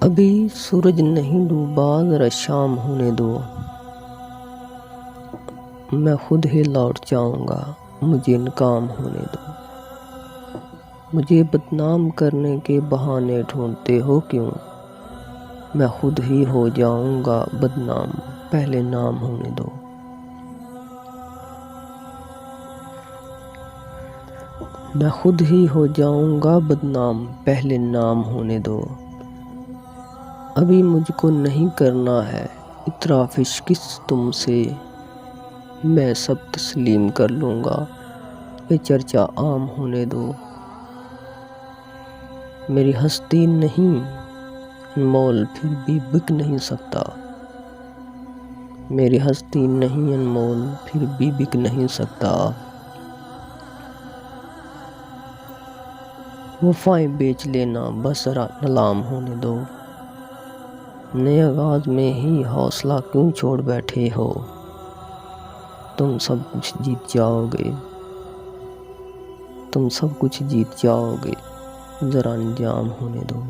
अभी सूरज नहीं डूबा, ज़रा शाम होने दो। मैं खुद ही लौट जाऊंगा, मुझे नाकाम होने दो। मुझे बदनाम करने के बहाने ढूंढते हो क्यों? मैं खुद ही हो जाऊंगा बदनाम, पहले नाम होने दो। मैं खुद ही हो जाऊंगा बदनाम, पहले नाम होने दो। अभी मुझको नहीं करना है इतराफ़ इश्क़ तुमसे, मैं सब तस्लीम कर लूँगा, ये चर्चा आम होने दो। मेरी हस्ती नहीं अनमोल, फिर भी बिक नहीं सकता। मेरी हस्ती नहीं अनमोल, फिर भी बिक नहीं सकता। वफ़ाएं बेच लेना, बस नीलाम होने दो। नए आगाज़ में ही हौसला क्यों छोड़ बैठे हो? तुम सब कुछ जीत जाओगे, तुम सब कुछ जीत जाओगे, ज़रा अंजाम होने दो।